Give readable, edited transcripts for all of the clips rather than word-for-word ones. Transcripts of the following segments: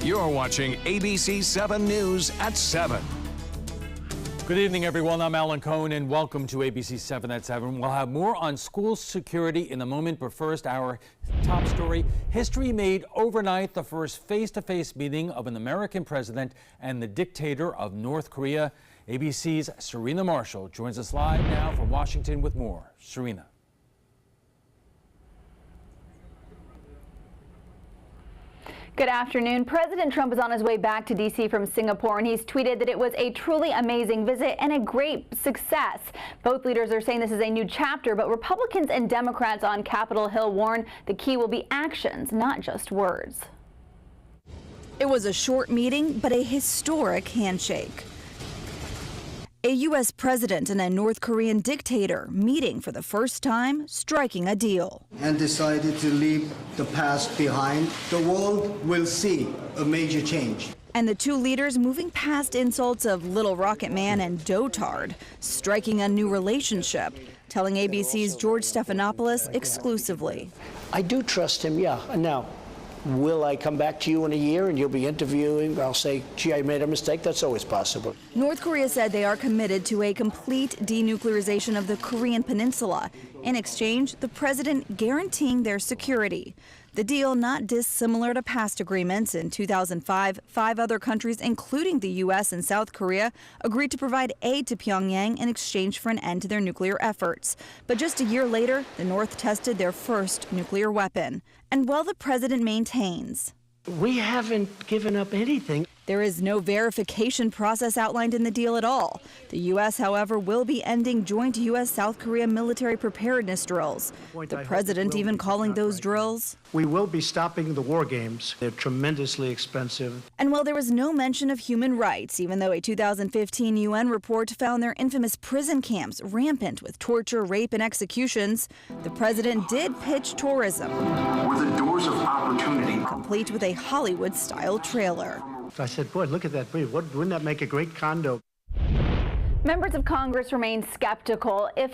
You're watching ABC7 News at 7. Good evening, everyone. I'm Alan Cohn, and welcome to ABC7 at 7. We'll have more on school security in a moment, but first, our top story. History made overnight, the first face-to-face meeting of an American president and the dictator of North Korea. ABC's Serena Marshall joins us live now from Washington with more. Serena. Good afternoon. President Trump is on his way back to D.C. from Singapore, and he's tweeted that it was a truly amazing visit and a great success. Both leaders are saying this is a new chapter, but Republicans and Democrats on Capitol Hill warn the key will be actions, not just words. It was a short meeting, but a historic handshake. A U.S. president and a North Korean dictator meeting for the first time, striking a deal. And decided to leave the past behind. The world will see a major change. And the two leaders moving past insults of Little Rocket Man and Dotard, striking a new relationship, telling ABC's George Stephanopoulos exclusively. I do trust him, yeah. Now, will I come back to you in a year and you'll be interviewing? I'll say, gee, I made a mistake. That's always possible. North Korea said they are committed to a complete denuclearization of the Korean peninsula. In exchange, the president guaranteeing their security. The deal not dissimilar to past agreements. In 2005, 5 other countries, including the U.S. and South Korea, agreed to provide aid to Pyongyang in exchange for an end to their nuclear efforts. But just a year later, the North tested their first nuclear weapon. And while the president maintains, we haven't given up anything. There is no verification process outlined in the deal at all. The U.S., however, will be ending joint U.S.-South Korea military preparedness drills. The president even calling those drills. We will be stopping the war games. They're tremendously expensive. And while there was no mention of human rights, even though a 2015 UN report found their infamous prison camps rampant with torture, rape, and executions, the president did pitch tourism. We're the doors of opportunity. Complete with a Hollywood-style trailer. I said, boy, look at that. Wouldn't that make a great condo? Members of Congress remain skeptical, if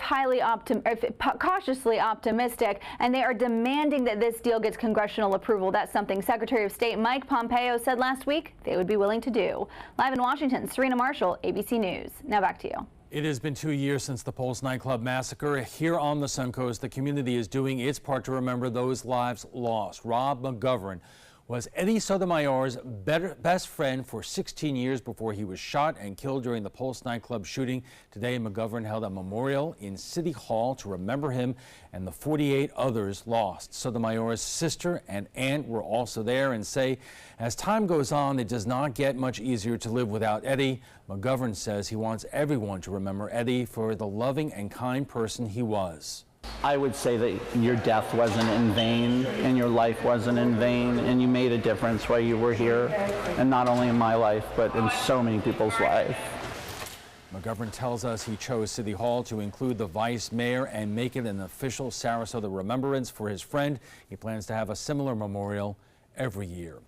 cautiously optimistic, and they are demanding that this deal gets congressional approval. That's something Secretary of State Mike Pompeo said last week they would be willing to do. Live in Washington, Serena Marshall, ABC News. Now back to you. It has been 2 years since the Pulse nightclub massacre. Here on the Suncoast, the community is doing its part to remember those lives lost. Rob McGovern was Eddie Sotomayor's best friend for 16 years before he was shot and killed during the Pulse nightclub shooting. Today, McGovern held a memorial in City Hall to remember him and the 48 others lost. Sotomayor's sister and aunt were also there and say, as time goes on, it does not get much easier to live without Eddie. McGovern says he wants everyone to remember Eddie for the loving and kind person he was. I would say that your death wasn't in vain and your life wasn't in vain, and you made a difference while you were here, and not only in my life but in so many people's lives. McGovern tells us he chose City Hall to include the vice mayor and make it an official Sarasota remembrance for his friend. He plans to have a similar memorial every year.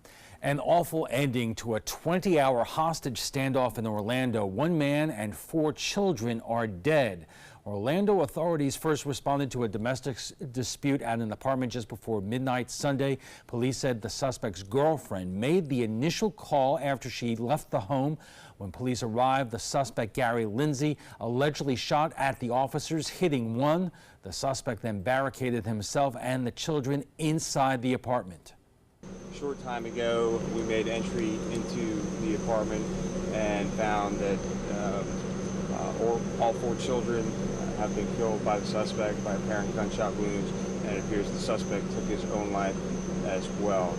An awful ending to a 20-hour hostage standoff in Orlando. 1 man and 4 children are dead. Orlando authorities first responded to a domestic dispute at an apartment just before midnight Sunday. Police said the suspect's girlfriend made the initial call after she left the home. When police arrived, the suspect, Gary Lindsay, allegedly shot at the officers, hitting one. The suspect then barricaded himself and the children inside the apartment. A short time ago, we made entry into the apartment and found that all 4 children have been killed by the suspect by apparent gunshot wounds, and it appears the suspect took his own life as well.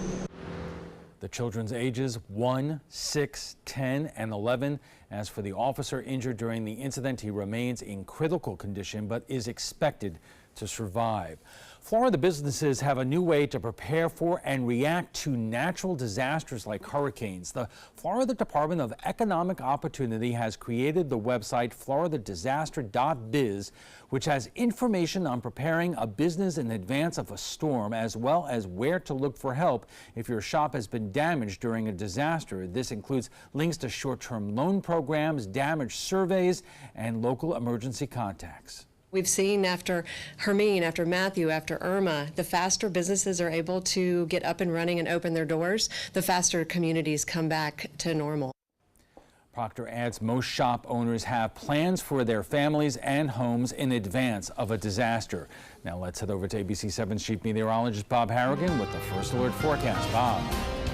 The children's ages 1, 6, 10, and 11. As for the officer injured during the incident, he remains in critical condition but is expected to survive. Florida businesses have a new way to prepare for and react to natural disasters like hurricanes. The Florida Department of Economic Opportunity has created the website floridadisaster.biz, which has information on preparing a business in advance of a storm, as well as where to look for help if your shop has been damaged during a disaster. This includes links to short-term loan programs, damage surveys, and local emergency contacts. We've seen after Hermine, after Matthew, after Irma, the faster businesses are able to get up and running and open their doors, the faster communities come back to normal. Proctor adds most shop owners have plans for their families and homes in advance of a disaster. Now let's head over to ABC7's Chief Meteorologist Bob Harrigan with the first alert forecast. Bob.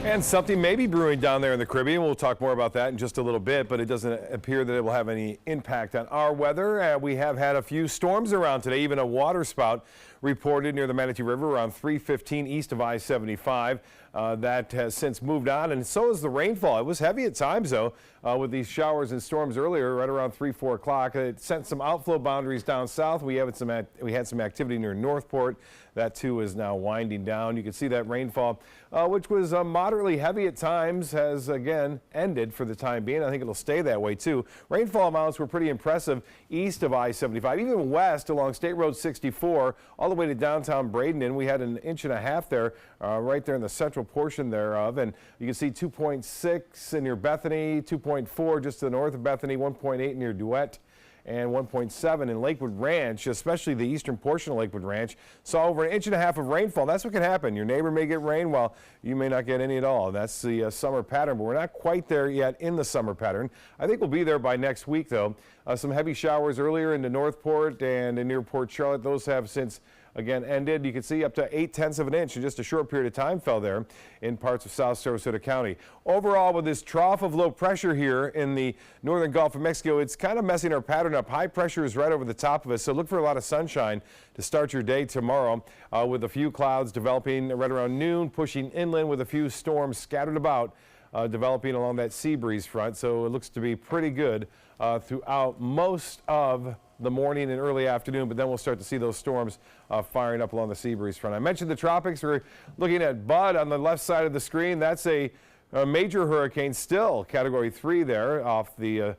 And something may be brewing down there in the Caribbean. We'll talk more about that in just a little bit, but it doesn't appear that it will have any impact on our weather. We have had a few storms around today, even a waterspout reported near the Manatee River around 3:15 east of I-75. That has since moved on, and so is the rainfall. It was heavy at times, though, with these showers and storms earlier, right around 3, 4 o'clock. It sent some outflow boundaries down south. We had some activity near Northport. That, too, is now winding down. You can see that rainfall, which was moderately heavy at times, has, again, ended for the time being. I think it'll stay that way, too. Rainfall amounts were pretty impressive east of I-75, even west along State Road 64, all the way to downtown Bradenton. We had an inch and a half there, right there in the central portion thereof. And you can see 2.6 in near Bethany, 2.4 just to the north of Bethany, 1.8 near Duet, and 1.7 in Lakewood Ranch, especially the eastern portion of Lakewood Ranch, saw over an inch and a half of rainfall. That's what can happen. Your neighbor may get rain while you may not get any at all. That's the summer pattern, but we're not quite there yet in the summer pattern. I think we'll be there by next week, though. Some heavy showers earlier into Northport and near Port Charlotte. Those have since again ended. You can see up to 0.8 of an inch in just a short period of time fell there in parts of South Sarasota County. Overall, with this trough of low pressure here in the northern Gulf of Mexico, it's kind of messing our pattern up. High pressure is right over the top of us, so look for a lot of sunshine to start your day tomorrow, with a few clouds developing right around noon, pushing inland with a few storms scattered about, developing along that sea breeze front. So it looks to be pretty good throughout most of the morning and early afternoon, but then we'll start to see those storms firing up along the sea breeze front. I mentioned the tropics. We're looking at Bud on the left side of the screen. That's a major hurricane, still Category 3 there off the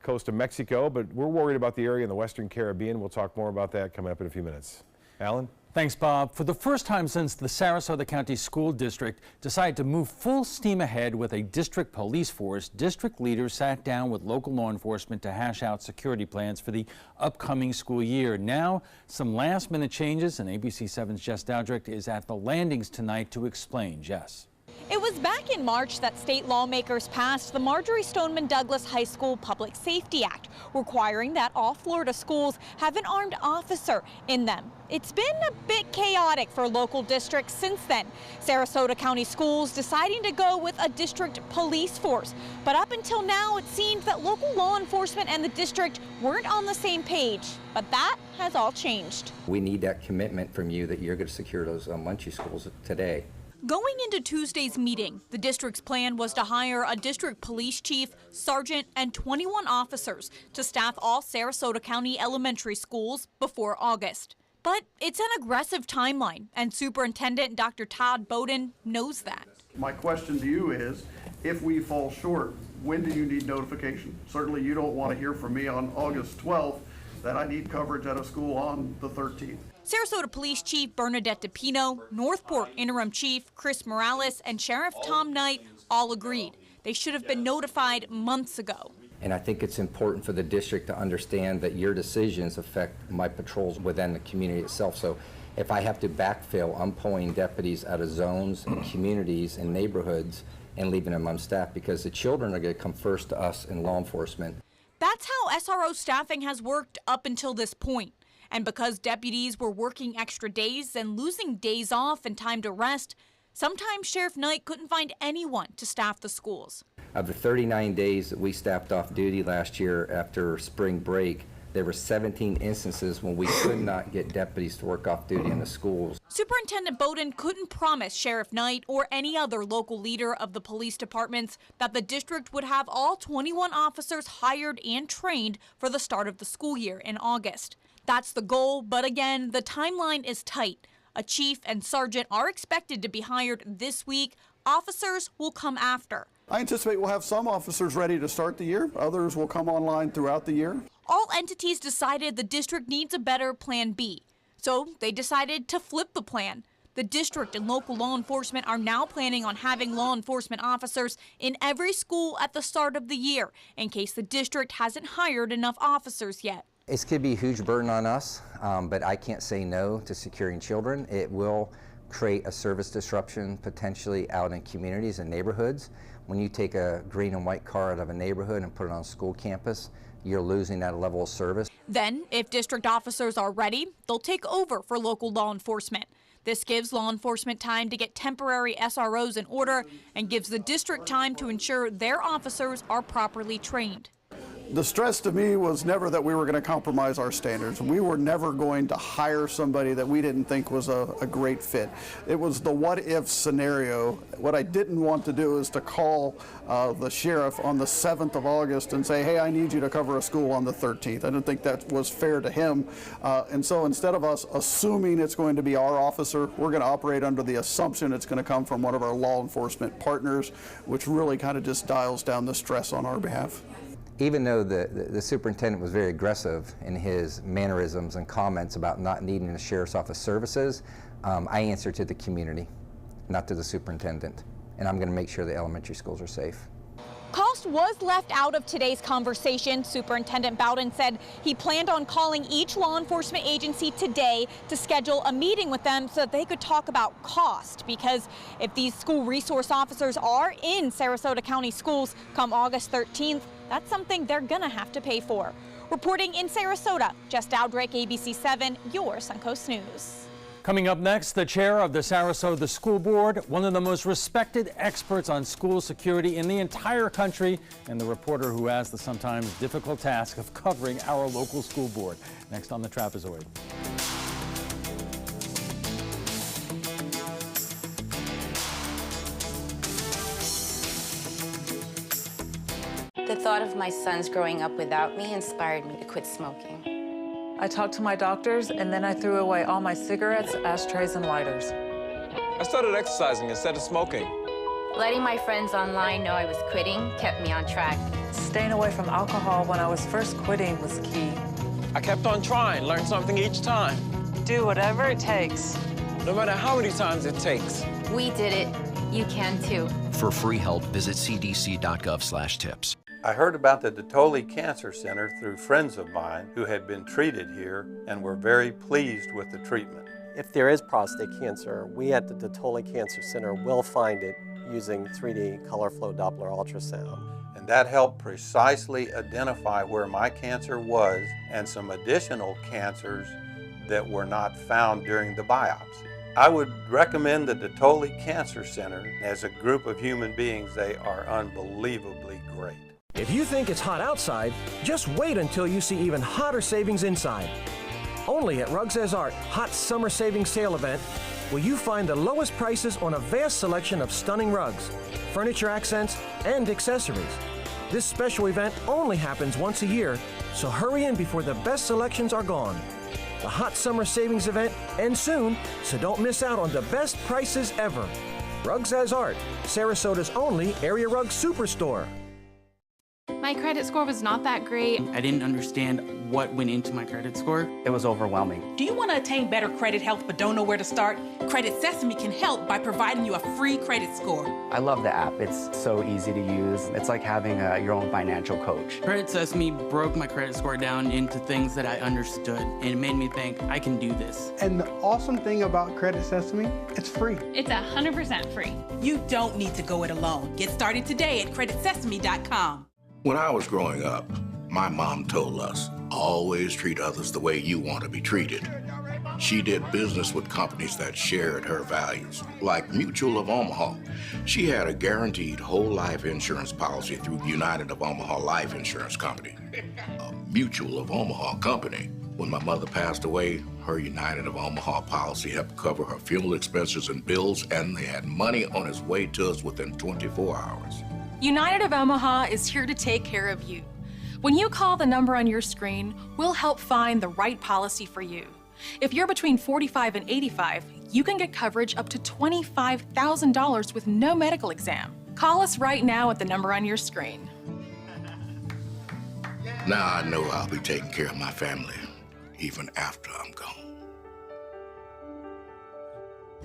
coast of Mexico, but we're worried about the area in the Western Caribbean. We'll talk more about that coming up in a few minutes. Alan? Thanks, Bob. For the first time since the Sarasota County School District decided to move full steam ahead with a district police force, district leaders sat down with local law enforcement to hash out security plans for the upcoming school year. Now, some last-minute changes, and ABC7's Jess Dowdrick is at the landings tonight to explain. Jess. It was back in March that state lawmakers passed the Marjorie Stoneman Douglas High School Public Safety Act, requiring that all Florida schools have an armed officer in them. It's been a bit chaotic for local districts since then. Sarasota County Schools deciding to go with a district police force. But up until now, it seemed that local law enforcement and the district weren't on the same page. But that has all changed. We need that commitment from you that you're going to secure those Muncie schools today. Going into Tuesday's meeting, the district's plan was to hire a district police chief, sergeant, and 21 officers to staff all Sarasota County elementary schools before August. But it's an aggressive timeline, and Superintendent Dr. Todd Bowden knows that. My question to you is, if we fall short, when do you need notification? Certainly you don't want to hear from me on August 12th that I need coverage at a school on the 13th. Sarasota Police Chief Bernadette DePino, Northport Interim Chief Chris Morales, and Sheriff Tom Knight all agreed. They should have been notified months ago. And I think it's important for the district to understand that your decisions affect my patrols within the community itself. So if I have to backfill, I'm pulling deputies out of zones and communities and neighborhoods and leaving them unstaffed because the children are going to come first to us in law enforcement. That's how SRO staffing has worked up until this point. And because deputies were working extra days and losing days off and time to rest, sometimes Sheriff Knight couldn't find anyone to staff the schools. Of the 39 days that we staffed off duty last year after spring break, there were 17 instances when we could not get deputies to work off duty in the schools. Superintendent Bowden couldn't promise Sheriff Knight or any other local leader of the police departments that the district would have all 21 officers hired and trained for the start of the school year in August. That's the goal, but again, the timeline is tight. A chief and sergeant are expected to be hired this week. Officers will come after. I anticipate we'll have some officers ready to start the year. Others will come online throughout the year. All entities decided the district needs a better plan B. So they decided to flip the plan. The district and local law enforcement are now planning on having law enforcement officers in every school at the start of the year in case the district hasn't hired enough officers yet. It could be a huge burden on us, but I can't say no to securing children. It will create a service disruption potentially out in communities and neighborhoods. When you take a green and white car out of a neighborhood and put it on a school campus, you're losing that level of service. Then, if district officers are ready, they'll take over for local law enforcement. This gives law enforcement time to get temporary SROs in order and gives the district time to ensure their officers are properly trained. The stress to me was never that we were going to compromise our standards. We were never going to hire somebody that we didn't think was a great fit. It was the what-if scenario. What I didn't want to do is to call the sheriff on the 7th of August and say, hey, I need you to cover a school on the 13th. I didn't think that was fair to him. And so instead of us assuming it's going to be our officer, we're going to operate under the assumption it's going to come from one of our law enforcement partners, which really kind of just dials down the stress on our behalf. Even though the superintendent was very aggressive in his mannerisms and comments about not needing the sheriff's office services, I answer to the community, not to the superintendent. And I'm going to make sure the elementary schools are safe. Cost was left out of today's conversation. Superintendent Bowden said he planned on calling each law enforcement agency today to schedule a meeting with them so that they could talk about cost, because if these school resource officers are in Sarasota County schools come August 13th, that's something they're gonna have to pay for. Reporting in Sarasota, Jess Dowdrake, ABC7, your Suncoast News. Coming up next, the chair of the Sarasota School Board, one of the most respected experts on school security in the entire country, and the reporter who has the sometimes difficult task of covering our local school board. Next on the Trapezoid. The thought of my sons growing up without me inspired me to quit smoking. I talked to my doctors, and then I threw away all my cigarettes, ashtrays, and lighters. I started exercising instead of smoking. Letting my friends online know I was quitting kept me on track. Staying away from alcohol when I was first quitting was key. I kept on trying, learned something each time. Do whatever it takes. No matter how many times it takes. We did it. You can too. For free help, visit cdc.gov/tips. I heard about the Detoli Cancer Center through friends of mine who had been treated here and were very pleased with the treatment. If there is prostate cancer, we at the Detoli Cancer Center will find it using 3D color flow Doppler ultrasound. And that helped precisely identify where my cancer was and some additional cancers that were not found during the biopsy. I would recommend the Detoli Cancer Center. As a group of human beings, they are unbelievably great. If you think it's hot outside, just wait until you see even hotter savings inside. Only at Rugs As Art Hot Summer Savings Sale event will you find the lowest prices on a vast selection of stunning rugs, furniture accents, and accessories. This special event only happens once a year, so hurry in before the best selections are gone. The Hot Summer Savings event ends soon, so don't miss out on the best prices ever. Rugs As Art, Sarasota's only area rug superstore. My credit score was not that great. I didn't understand what went into my credit score. It was overwhelming. Do you want to attain better credit health but don't know where to start? Credit Sesame can help by providing you a free credit score. I love the app. It's so easy to use. It's like having your own financial coach. Credit Sesame broke my credit score down into things that I understood, and it made me think I can do this. And the awesome thing about Credit Sesame, it's free. It's 100% free. You don't need to go it alone. Get started today at creditsesame.com. When I was growing up, my mom told us, always treat others the way you want to be treated. She did business with companies that shared her values, like Mutual of Omaha. She had a guaranteed whole life insurance policy through United of Omaha Life Insurance Company, a Mutual of Omaha company. When my mother passed away, her United of Omaha policy helped cover her funeral expenses and bills, and they had money on its way to us within 24 hours. United of Omaha is here to take care of you. When you call the number on your screen, we'll help find the right policy for you. If you're between 45 and 85, you can get coverage up to $25,000 with no medical exam. Call us right now at the number on your screen. Now I know I'll be taking care of my family, even after I'm gone.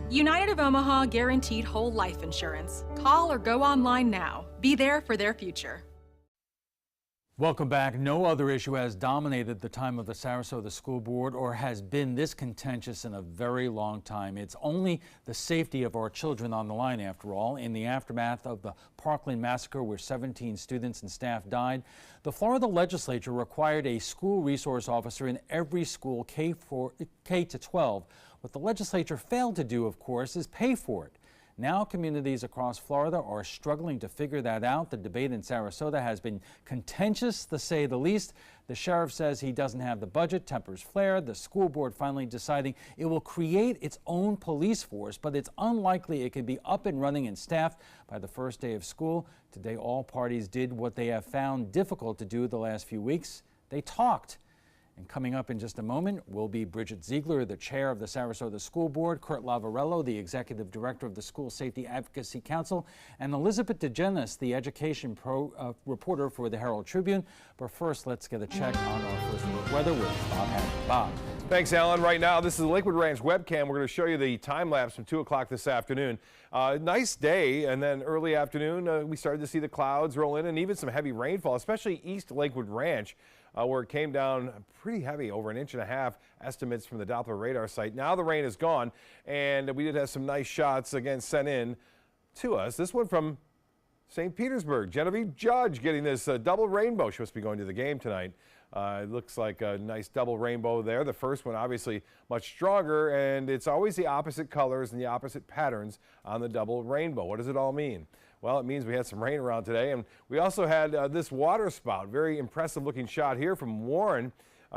United of Omaha guaranteed whole life insurance. Call or go online now. Be there for their future. Welcome back. No other issue has dominated the time of the Sarasota School Board or has been this contentious in a very long time. It's only the safety of our children on the line, after all. In the aftermath of the Parkland massacre, where 17 students and staff died, the Florida legislature required a school resource officer in every school K to 12. What the legislature failed to do, of course, is pay for it. Now communities across Florida are struggling to figure that out. The debate in Sarasota has been contentious, to say the least. The sheriff says he doesn't have the budget, tempers flared. The school board finally deciding it will create its own police force, but it's unlikely it could be up and running and staffed by the first day of school. Today, all parties did what they have found difficult to do the last few weeks. They talked. And coming up in just a moment will be Bridget Ziegler, the chair of the Sarasota School Board, Kurt Lavarello, the executive director of the School Safety Advocacy Council, and Elizabeth DeGenis, the education reporter for the Herald Tribune. But first, let's get a check on our first look weather with Bob Hammond. Bob. Thanks, Alan. Right now, this is the Lakewood Ranch webcam. We're going to show you the time lapse from 2 o'clock this afternoon. Nice day, and then early afternoon, we started to see the clouds roll in and even some heavy rainfall, especially East Lakewood Ranch, where it came down pretty heavy, over 1.5 inches, estimates from the Doppler radar site. Now the rain is gone, and we did have some nice shots again sent in to us. This one from St. Petersburg. Genevieve Judge getting this double rainbow. She must be going to the game tonight. It looks like a nice double rainbow there. The first one obviously much stronger, and it's always the opposite colors and the opposite patterns on the double rainbow. What does it all mean? Well, it means we had some rain around today, and we also had this water spout. Very impressive looking shot here from Warren,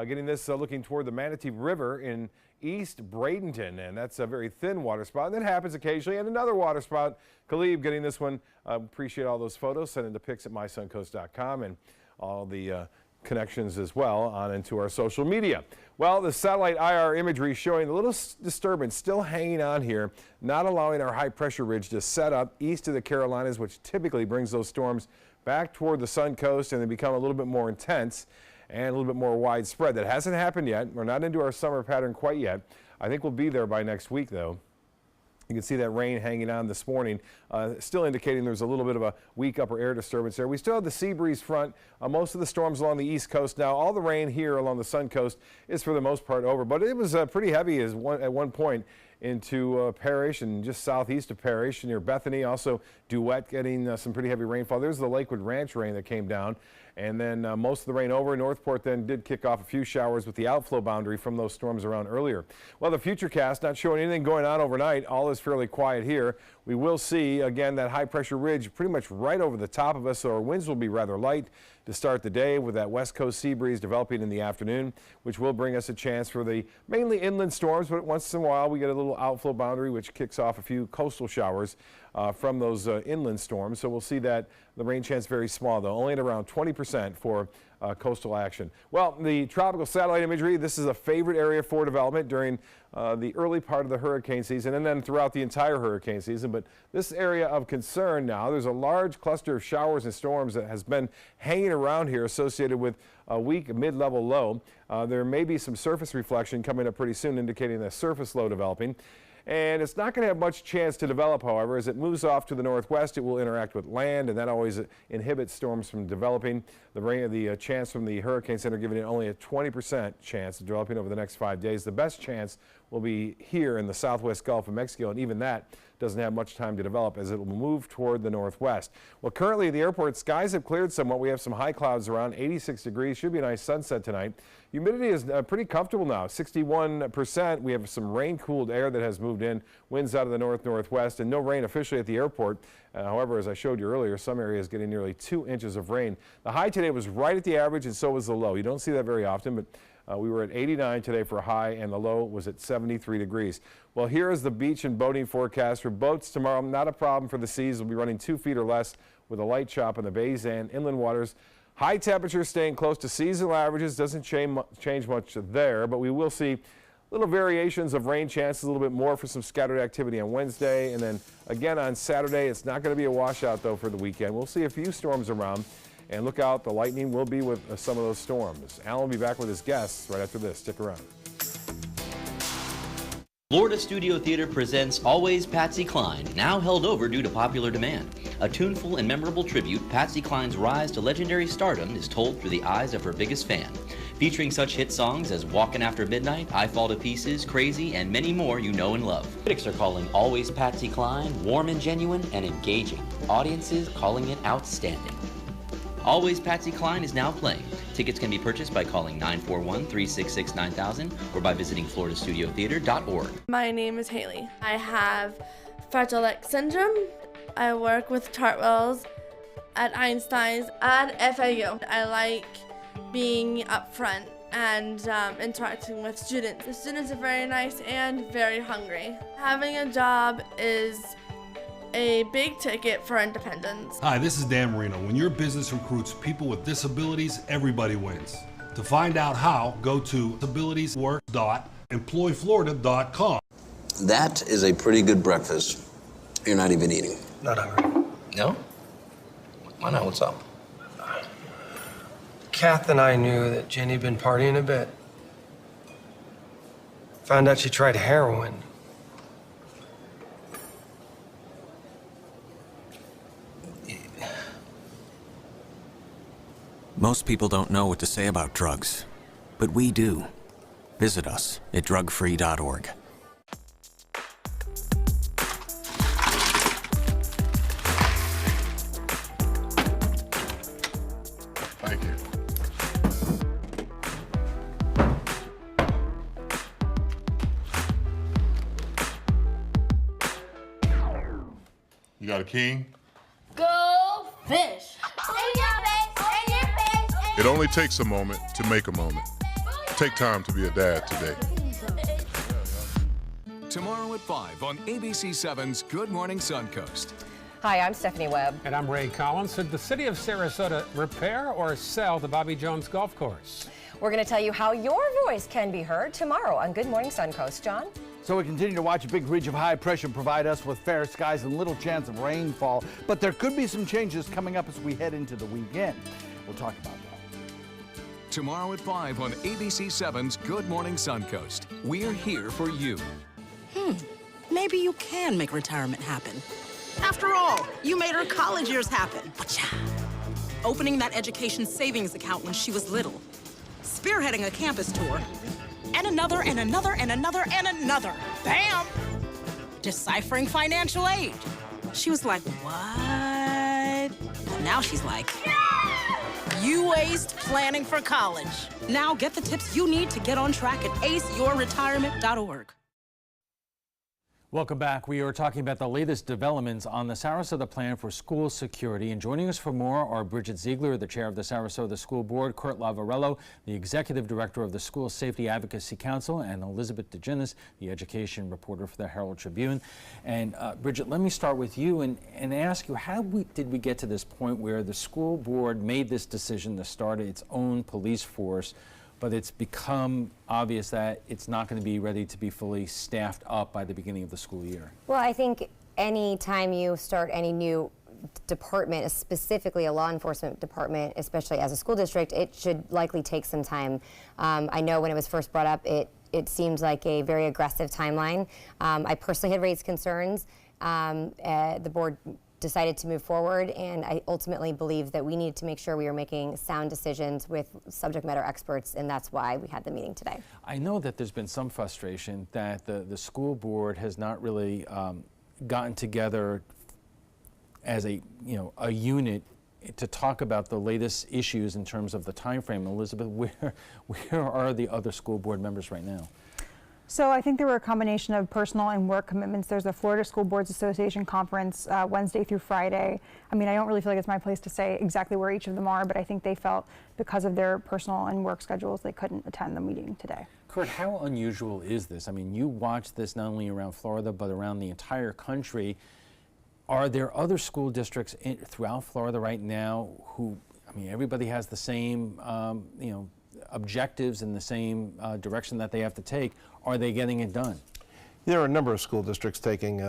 getting this looking toward the Manatee River in East Bradenton, and that's a very thin water spout. And that happens occasionally. And another water spout, Khalib getting this one. Appreciate all those photos. Send in the pics at mysuncoast.com and all the connections as well on into our social media. Well, the satellite IR imagery showing a little disturbance still hanging on here, not allowing our high pressure ridge to set up east of the Carolinas, which typically brings those storms back toward the Sun Coast, and they become a little bit more intense and a little bit more widespread. That hasn't happened yet. We're not into our summer pattern quite yet. I think we'll be there by next week, though. You can see that rain hanging on this morning, still indicating there's a little bit of a weak upper air disturbance there. We still have the sea breeze front. Most of the storms along the east coast now. All the rain here along the Sun Coast is for the most part over, but it was pretty heavy at one point into Parrish and just southeast of Parrish near Bethany. Also Duet getting some pretty heavy rainfall. There's the Lakewood Ranch rain that came down. And then most of the rain over. Northport then did kick off a few showers with the outflow boundary from those storms around earlier. Well, the Futurecast not showing anything going on overnight. All is fairly quiet here. We will see, again, that high pressure ridge pretty much right over the top of us, so our winds will be rather light to start the day with that west coast sea breeze developing in the afternoon, which will bring us a chance for the mainly inland storms, but once in a while we get a little outflow boundary which kicks off a few coastal showers from those inland storms. So we'll see that the rain chance very small, though, only at around 20% for coastal action. Well, the tropical satellite imagery, this is a favorite area for development during the early part of the hurricane season and then throughout the entire hurricane season. But this area of concern now, there's a large cluster of showers and storms that has been hanging around here associated with a weak mid-level low. There may be some surface reflection coming up pretty soon, indicating a surface low developing. And it's not going to have much chance to develop, however. As it moves off to the northwest, it will interact with land, and that always inhibits storms from developing. The chance from the Hurricane Center giving it only a 20% chance of developing over the next 5 days. The best chance will be here in the southwest Gulf of Mexico, and even that doesn't have much time to develop as it will move toward the northwest. Well, currently at the airport, skies have cleared somewhat. We have some high clouds around 86 degrees. Should be a nice sunset tonight. Humidity is pretty comfortable now, 61%. We have some rain-cooled air that has moved in, winds out of the north-northwest, and no rain officially at the airport. However, as I showed you earlier, some areas getting nearly 2 inches of rain. The high today was right at the average, and so was the low. You don't see that very often, but we were at 89 today for a high, and the low was at 73 degrees. Well, here is the beach and boating forecast for boats tomorrow. Not a problem for the seas. We'll be running 2 feet or less with a light chop in the bays and inland waters. High temperatures staying close to seasonal averages. Doesn't change much there, but we will see little variations of rain chances, a little bit more for some scattered activity on Wednesday. And then again on Saturday, it's not going to be a washout, though, for the weekend. We'll see a few storms around. And look out, the lightning will be with some of those storms. Alan will be back with his guests right after this. Stick around. Florida Studio Theater presents Always Patsy Cline, now held over due to popular demand. A tuneful and memorable tribute, Patsy Cline's rise to legendary stardom is told through the eyes of her biggest fan. Featuring such hit songs as Walkin' After Midnight, I Fall to Pieces, Crazy, and many more you know and love. Critics are calling Always Patsy Cline warm and genuine and engaging. Audiences calling it outstanding. Always Patsy Cline is now playing. Tickets can be purchased by calling 941-366-9000 or by visiting floridastudiotheater.org. My name is Haley. I have Fragile X syndrome. I work with Chartwells at Einstein's and FAU. I like being up front and interacting with students. The students are very nice and very hungry. Having a job is a big ticket for independence. Hi, this is Dan Marino. When your business recruits people with disabilities, everybody wins. To find out how, go to disabilitieswork.employflorida.com. That is a pretty good breakfast. You're not even eating. Not hungry. No? Why not? What's up? Kath and I knew that Jenny had been partying a bit. Found out she tried heroin. Most people don't know what to say about drugs, but we do. Visit us at drugfree.org. Thank you. You got a king? Go fish! It only takes a moment to make a moment. Take time to be a dad today. Tomorrow at 5 on ABC7's Good Morning Suncoast. Hi, I'm Stephanie Webb. And I'm Ray Collins. Should the city of Sarasota repair or sell the Bobby Jones Golf Course? We're going to tell you how your voice can be heard tomorrow on Good Morning Suncoast. John? So we continue to watch a big ridge of high pressure provide us with fair skies and little chance of rainfall. But there could be some changes coming up as we head into the weekend. We'll talk about that. Tomorrow at 5 on ABC7's Good Morning Suncoast. We're here for you. Maybe you can make retirement happen. After all, you made her college years happen. Opening that education savings account when she was little. Spearheading a campus tour. And another, and another, and another, and another. Bam! Deciphering financial aid. She was like, what? And now she's like, you aced planning for college. Now get the tips you need to get on track at aceyourretirement.org. Welcome back. We are talking about the latest developments on the Sarasota plan for school security. And joining us for more are Bridget Ziegler, the chair of the Sarasota School Board, Kurt Lavarello, the executive director of the School Safety Advocacy Council, and Elizabeth DeGinnis, the education reporter for the Herald Tribune. And Bridget, let me start with you and ask you, how did we get to this point where the school board made this decision to start its own police force, but it's become obvious that it's not going to be ready to be fully staffed up by the beginning of the school year? Well, I think any time you start any new department, specifically a law enforcement department, especially as a school district, it should likely take some time. I know when it was first brought up, it seemed like a very aggressive timeline. I personally had raised concerns. The board decided to move forward, and I ultimately believe that we needed to make sure we were making sound decisions with subject matter experts, and that's why we had the meeting today. I know that there's been some frustration that the school board has not really gotten together as a unit to talk about the latest issues in terms of the time frame. Elizabeth, where are the other school board members right now? So I think there were a combination of personal and work commitments. There's a Florida School Boards Association conference Wednesday through Friday. I mean, I don't really feel like it's my place to say exactly where each of them are, but I think they felt because of their personal and work schedules, they couldn't attend the meeting today. Kurt, how unusual is this? I mean, you watch this not only around Florida, but around the entire country. Are there other school districts throughout Florida right now who, I mean, everybody has the same, objectives in the same direction that they have to take? Are they getting it done? There are a number of school districts taking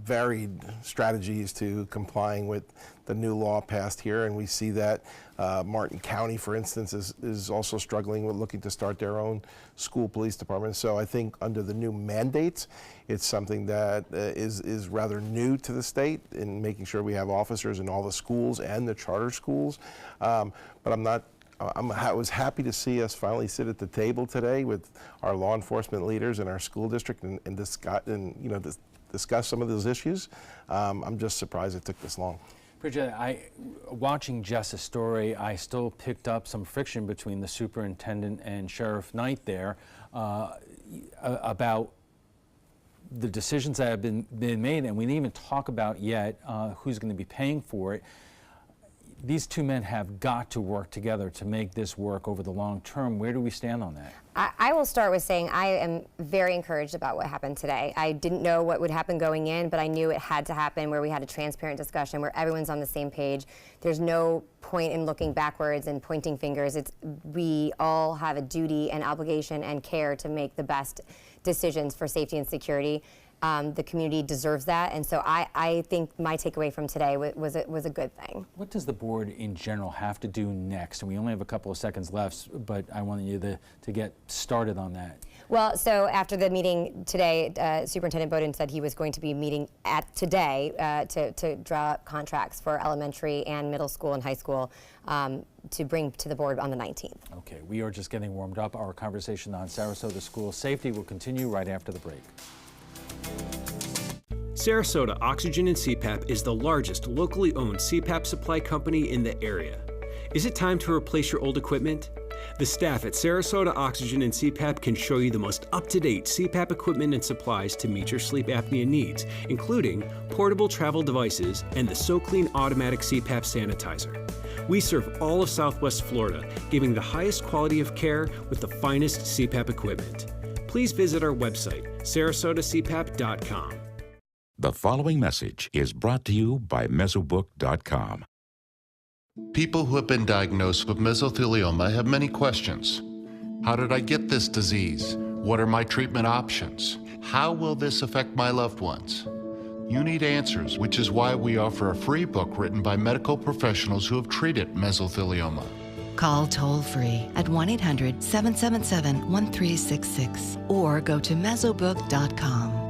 varied strategies to complying with the new law passed here, and we see that Martin County, for instance, is also struggling with looking to start their own school police department. So I think under the new mandates, it's something that is rather new to the state in making sure we have officers in all the schools and the charter schools. But I was happy to see us finally sit at the table today with our law enforcement leaders in our school district and discuss some of those issues. I'm just surprised it took this long. Bridget, watching Jess's story, I still picked up some friction between the superintendent and Sheriff Knight there about the decisions that have been made, and we didn't even talk about yet who's going to be paying for it. These two men have got to work together to make this work over the long term. Where do we stand on that? I will start with saying I am very encouraged about what happened today. I didn't know what would happen going in, but I knew it had to happen, where we had a transparent discussion, where everyone's on the same page. There's no point in looking backwards and pointing fingers. We all have a duty and obligation and care to make the best decisions for safety and security. The community deserves that, and so I think my takeaway from today was a good thing. What does the board in general have to do next? And we only have a couple of seconds left, but I wanted you to get started on that. Well, so after the meeting today, Superintendent Bowden said he was going to be meeting today to draw up contracts for elementary and middle school and high school to bring to the board on the 19th. Okay, we are just getting warmed up. Our conversation on Sarasota school safety will continue right after the break. Sarasota Oxygen and CPAP is the largest locally owned CPAP supply company in the area. Is it time to replace your old equipment? The staff at Sarasota Oxygen and CPAP can show you the most up-to-date CPAP equipment and supplies to meet your sleep apnea needs, including portable travel devices and the SoClean automatic CPAP sanitizer. We serve all of Southwest Florida, giving the highest quality of care with the finest CPAP equipment. Please visit our website, sarasotacpap.com. The following message is brought to you by Mesobook.com. People who have been diagnosed with mesothelioma have many questions. How did I get this disease? What are my treatment options? How will this affect my loved ones? You need answers, which is why we offer a free book written by medical professionals who have treated mesothelioma. Call toll-free at 1-800-777-1366 or go to mesobook.com.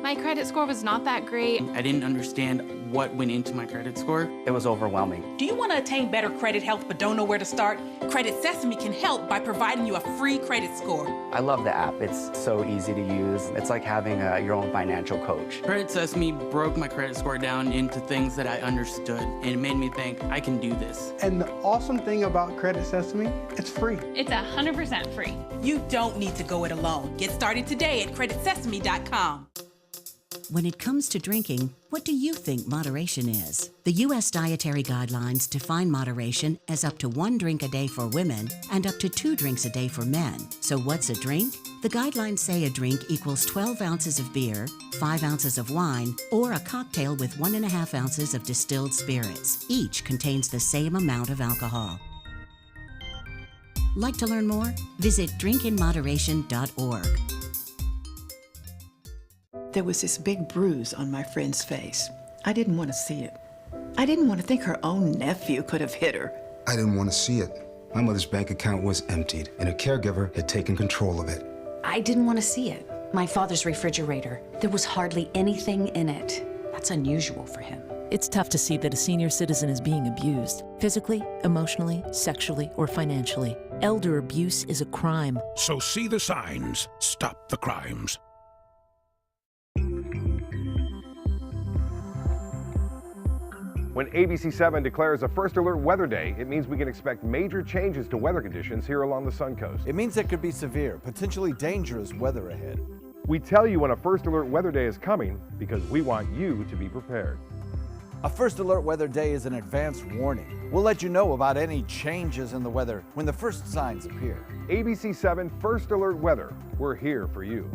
My credit score was not that great. I didn't understand what went into my credit score. It was overwhelming. Do you want to attain better credit health but don't know where to start? Credit Sesame can help by providing you a free credit score. I love the app. It's so easy to use. It's like having your own financial coach. Credit Sesame broke my credit score down into things that I understood, and it made me think, I can do this. And the awesome thing about Credit Sesame, it's free. It's 100% free. You don't need to go it alone. Get started today at creditsesame.com. When it comes to drinking, what do you think moderation is? The U.S. Dietary Guidelines define moderation as up to 1 drink a day for women and up to 2 drinks a day for men. So what's a drink? The guidelines say a drink equals 12 ounces of beer, 5 ounces of wine, or a cocktail with 1.5 ounces of distilled spirits. Each contains the same amount of alcohol. Like to learn more? Visit drinkinmoderation.org. There was this big bruise on my friend's face. I didn't want to see it. I didn't want to think her own nephew could have hit her. I didn't want to see it. My mother's bank account was emptied, and a caregiver had taken control of it. I didn't want to see it. My father's refrigerator. There was hardly anything in it. That's unusual for him. It's tough to see that a senior citizen is being abused, physically, emotionally, sexually, or financially. Elder abuse is a crime. So see the signs. Stop the crimes. When ABC7 declares a first alert weather day, it means we can expect major changes to weather conditions here along the Suncoast. It means there could be severe, potentially dangerous weather ahead. We tell you when a first alert weather day is coming because we want you to be prepared. A first alert weather day is an advance warning. We'll let you know about any changes in the weather when the first signs appear. ABC7 First Alert Weather. We're here for you.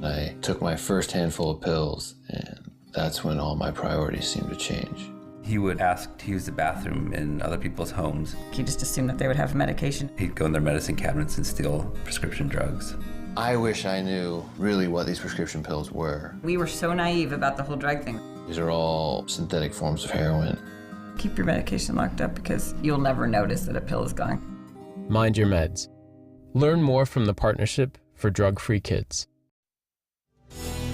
I took my first handful of pills, and that's when all my priorities seemed to change. He would ask to use the bathroom in other people's homes. He just assumed that they would have medication. He'd go in their medicine cabinets and steal prescription drugs. I wish I knew really what these prescription pills were. We were so naive about the whole drug thing. These are all synthetic forms of heroin. Keep your medication locked up because you'll never notice that a pill is gone. Mind your meds. Learn more from the Partnership for Drug-Free Kids.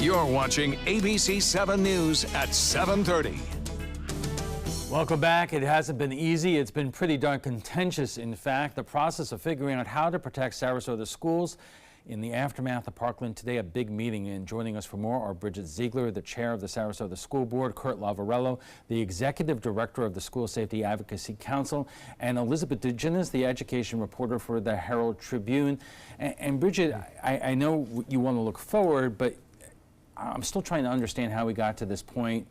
You're watching ABC7 News at 7:30. Welcome back. It hasn't been easy. It's been pretty darn contentious, in fact. The process of figuring out how to protect Sarasota schools in the aftermath of Parkland today, a big meeting. And joining us for more are Bridget Ziegler, the chair of the Sarasota School Board, Kurt Lavarello, the executive director of the School Safety Advocacy Council, and Elizabeth DeGenis, the education reporter for the Herald Tribune. And Bridget, I know you want to look forward, but I'm still trying to understand how we got to this point,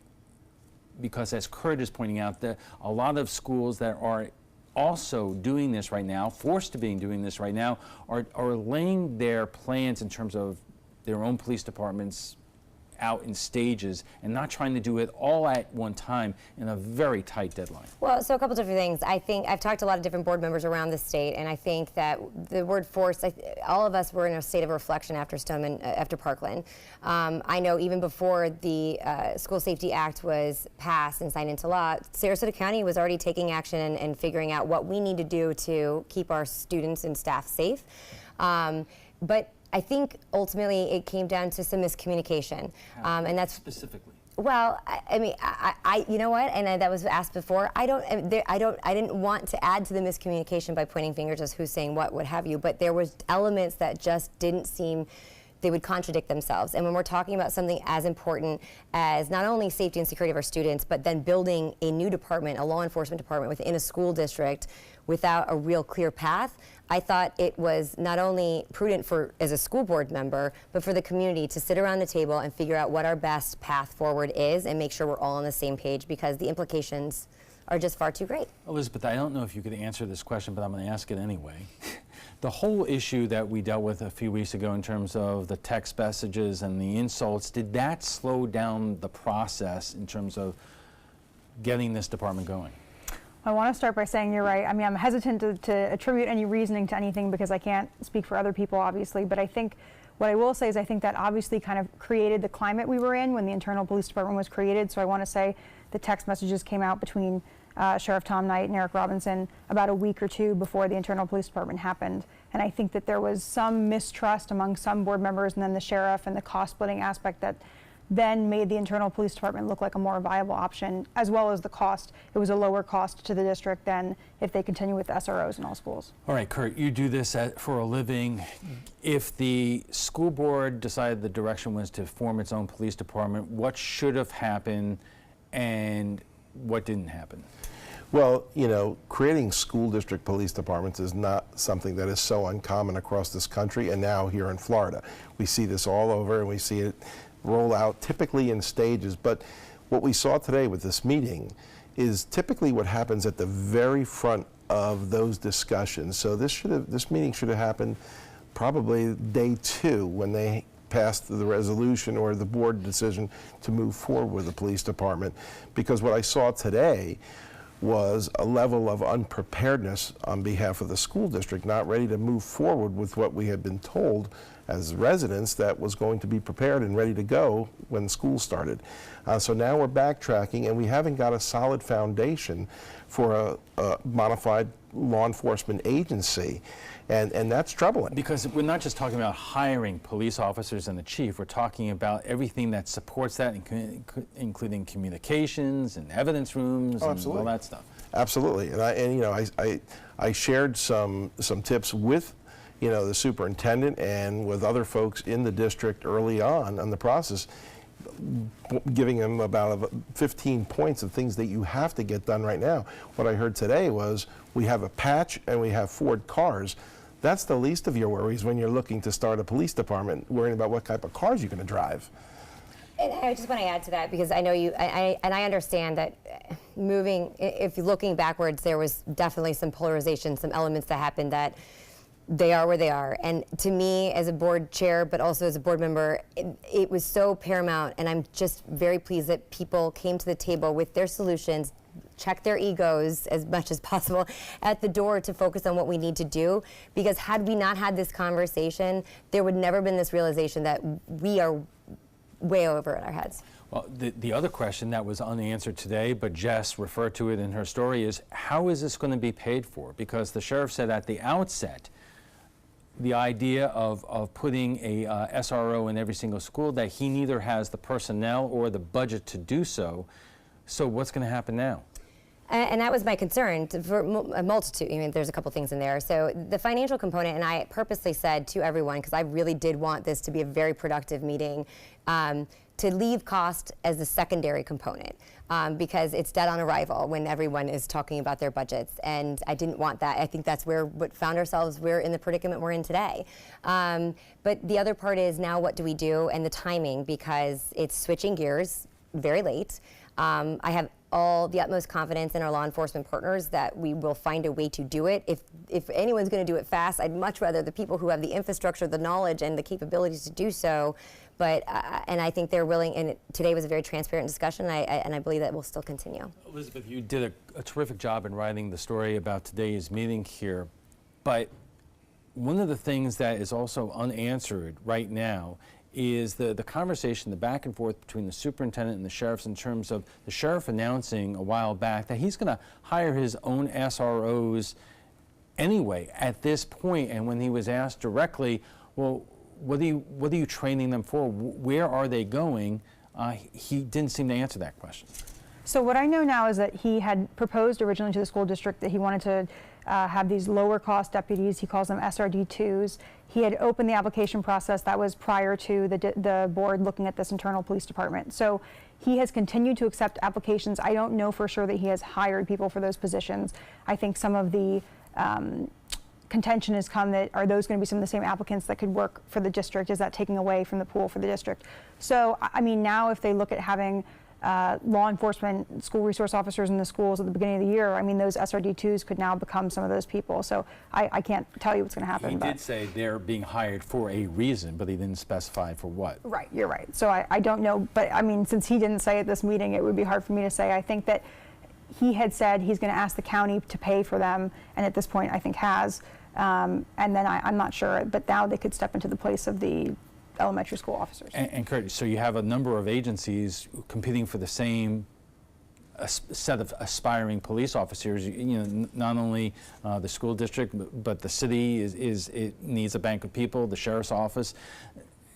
because as Kurt is pointing out, a lot of schools that are also doing this right now, forced to be doing this right now, are laying their plans in terms of their own police departments out in stages and not trying to do it all at one time in a very tight deadline. Well, so a couple different things. I think I've talked to a lot of different board members around the state, and I think that the word force, all of us were in a state of reflection after Stoneman, after Parkland. I know even before the School Safety Act was passed and signed into law, Sarasota County was already taking action and figuring out what we need to do to keep our students and staff safe. But I think ultimately it came down to some miscommunication, and that's specifically. Well, I mean, you know what? And that was asked before. I didn't want to add to the miscommunication by pointing fingers as who's saying what have you. But there was elements that just didn't seem. They would contradict themselves. And when we're talking about something as important as not only safety and security of our students, but then building a new department, a law enforcement department within a school district without a real clear path, I thought it was not only prudent as a school board member, but for the community to sit around the table and figure out what our best path forward is and make sure we're all on the same page, because the implications are just far too great. Elizabeth, I don't know if you could answer this question, but I'm going to ask it anyway. The whole issue that we dealt with a few weeks ago in terms of the text messages and the insults, did that slow down the process in terms of getting this department going? I want to start by saying you're right. I mean, I'm hesitant to attribute any reasoning to anything because I can't speak for other people, obviously, but I think what I will say is I think that obviously kind of created the climate we were in when the internal police department was created. So I want to say the text messages came out between Sheriff Tom Knight and Eric Robinson about a week or two before the internal police department happened. And I think that there was some mistrust among some board members and then the sheriff and the cost splitting aspect that then made the internal police department look like a more viable option, as well as the cost. It was a lower cost to the district than if they continue with SROs in all schools. All right, Kurt, you do this for a living. If the school board decided the direction was to form its own police department, what should have happened and what didn't happen? Well, you know, creating school district police departments is not something that is so uncommon across this country and now here in Florida. We see this all over and we see it roll out typically in stages, but what we saw today with this meeting is typically what happens at the very front of those discussions. So this meeting should have happened probably day 2 when they passed the resolution or the board decision to move forward with the police department, because what I saw today was a level of unpreparedness on behalf of the school district, not ready to move forward with what we had been told as residents that was going to be prepared and ready to go when school started. So now we're backtracking and we haven't got a solid foundation for a modified law enforcement agency. And that's troubling. Because we're not just talking about hiring police officers and the chief, we're talking about everything that supports that, including communications and evidence rooms and all that stuff. Absolutely. And I shared some tips with the superintendent and with other folks in the district early on the process, giving them about 15 points of things that you have to get done right now. What I heard today was we have a patch and we have Ford cars. That's the least of your worries when you're looking to start a police department, worrying about what type of cars you're going to drive. And I just want to add to that, because I know I understand that if you're looking backwards, there was definitely some polarization, some elements that happened that they are where they are. And to me, as a board chair, but also as a board member, it was so paramount, and I'm just very pleased that people came to the table with their solutions, check their egos as much as possible at the door to focus on what we need to do. Because had we not had this conversation, there would never been this realization that we are way over in our heads. Well, the other question that was unanswered today, but Jess referred to it in her story, is how is this going to be paid for? Because the sheriff said at the outset, the idea of putting a SRO in every single school, that he neither has the personnel or the budget to do so. So what's going to happen now? And that was my concern for a multitude. I mean, there's a couple things in there. So the financial component, and I purposely said to everyone, because I really did want this to be a very productive meeting, to leave cost as the secondary component, because it's dead on arrival when everyone is talking about their budgets, and I didn't want that. I think that's where what found ourselves, we're in the predicament we're in today. But the other part is now what do we do, and the timing, because it's switching gears very late. I have all the utmost confidence in our law enforcement partners that we will find a way to do it. If anyone's going to do it fast, I'd much rather the people who have the infrastructure, the knowledge, and the capabilities to do so. But and I think they're willing. And today was a very transparent discussion, and I believe that will still continue. Elizabeth, you did a terrific job in writing the story about today's meeting here. But one of the things that is also unanswered right now is the conversation, the back and forth between the superintendent and the sheriffs, in terms of the sheriff announcing a while back that he's going to hire his own SROs anyway at this point. And when he was asked directly, well, what are you training them for? Where are they going? He didn't seem to answer that question. So what I know now is that he had proposed originally to the school district that he wanted to have these lower cost deputies. He calls them SRD2s. He had opened the application process. That was prior to the board looking at this internal police department. So he has continued to accept applications. I don't know for sure that he has hired people for those positions. I think some of the contention has come that are those going to be some of the same applicants that could work for the district? Is that taking away from the pool for the district? So I mean, now if they look at having law enforcement, school resource officers in the schools at the beginning of the year, I mean, those SRD2s could now become some of those people. So I can't tell you what's going to happen. He did say they're being hired for a reason, but he didn't specify for what. Right, you're right. So I don't know, but I mean, since he didn't say at this meeting, it would be hard for me to say. I think that he had said he's going to ask the county to pay for them, and at this point I think has. And then I'm not sure, but now they could step into the place of the elementary school officers. And Kurt, so you have a number of agencies competing for the same set of aspiring police officers. You know, not only the school district, but the city it needs a bank of people, the sheriff's office.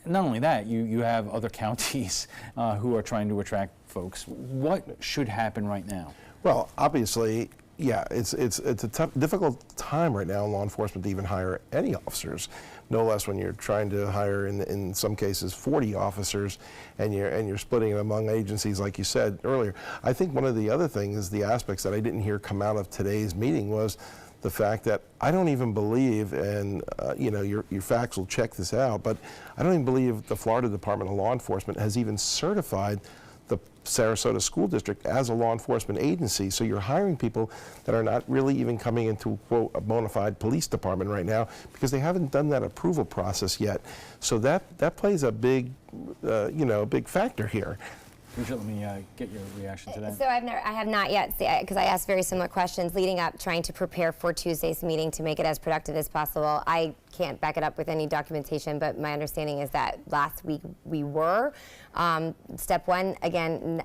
Not only that, you have other counties who are trying to attract folks. What should happen right now? Well, obviously, yeah, it's a difficult time right now in law enforcement to even hire any officers, no less when you're trying to hire in some cases 40 officers, and you're splitting it among agencies like you said earlier. I think one of the other things, the aspects that I didn't hear come out of today's meeting, was the fact that I don't even believe, and you know, your facts will check this out, but I don't even believe the Florida Department of Law Enforcement has even certified the Sarasota School District as a law enforcement agency. So you're hiring people that are not really even coming into, quote, a bona fide police department right now, because they haven't done that approval process yet. So that plays a big, you know, big factor here. Let me get your reaction to that. So I have not yet, because I asked very similar questions leading up, trying to prepare for Tuesday's meeting to make it as productive as possible. I can't back it up with any documentation, but my understanding is that last week we were. Step one, again,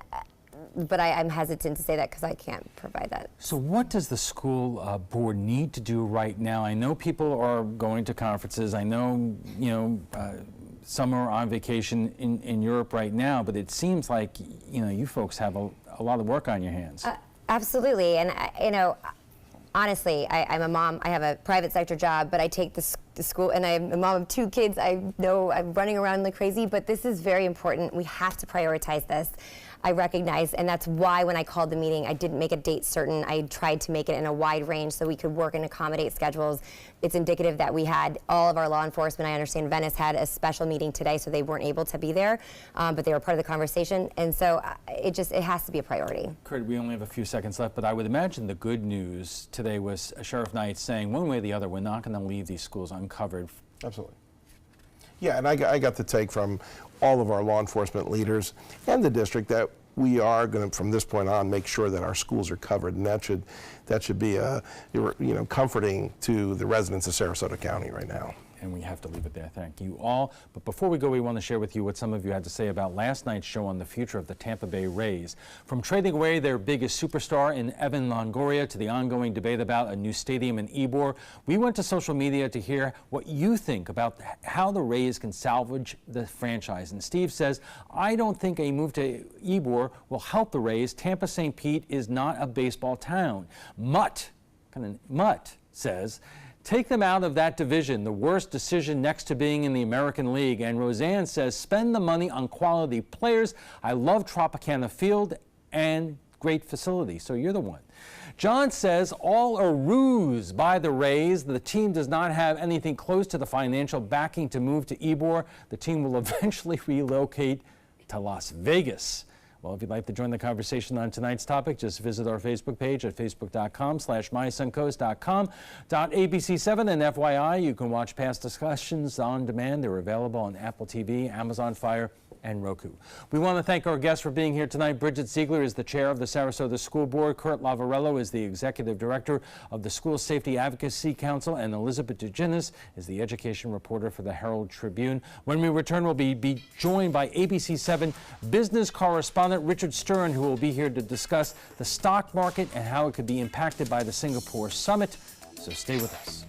but I'm hesitant to say that because I can't provide that. So what does the school board need to do right now? I know people are going to conferences. I know, you know, some are on vacation in Europe right now, but it seems like, you know, you folks have a lot of work on your hands. Absolutely, and you know, honestly, I'm a mom. I have a private sector job, but I take the school, and I'm a mom of 2 kids. I know I'm running around like crazy, but this is very important. We have to prioritize this. I recognize, and that's why when I called the meeting, I didn't make a date certain. I tried to make it in a wide range so we could work and accommodate schedules. It's indicative that we had all of our law enforcement. I understand Venice had a special meeting today, so they weren't able to be there, but they were part of the conversation, and so it has to be a priority. Kurt, we only have a few seconds left, but I would imagine the good news today was Sheriff Knight saying, one way or the other, we're not going to leave these schools uncovered. Absolutely. Yeah, and I got the take from all of our law enforcement leaders and the district that we are going to, from this point on, make sure that our schools are covered, and that should be comforting to the residents of Sarasota County right now. And we have to leave it there. Thank you all. But before we go, we want to share with you what some of you had to say about last night's show on the future of the Tampa Bay Rays. From trading away their biggest superstar in Evan Longoria to the ongoing debate about a new stadium in Ybor, we went to social media to hear what you think about how the Rays can salvage the franchise. And Steve says, I don't think a move to Ybor will help the Rays. Tampa St. Pete is not a baseball town. Mutt says, take them out of that division, the worst decision next to being in the American League. And Roseanne says, spend the money on quality players. I love Tropicana Field and great facility. So you're the one. John says, all a ruse by the Rays. The team does not have anything close to the financial backing to move to Ybor. The team will eventually relocate to Las Vegas. Well, if you'd like to join the conversation on tonight's topic, just visit our Facebook page at facebook.com/mysuncoast.com.abc7. And FYI, you can watch past discussions on demand. They're available on Apple TV, Amazon Fire, and Roku. We want to thank our guests for being here tonight. Bridget Ziegler is the chair of the Sarasota School Board. Kurt Lavarello is the executive director of the School Safety Advocacy Council. And Elizabeth DeGinnis is the education reporter for the Herald Tribune. When we return, we'll be joined by ABC7 business correspondent Richard Stern, who will be here to discuss the stock market and how it could be impacted by the Singapore summit. So stay with us.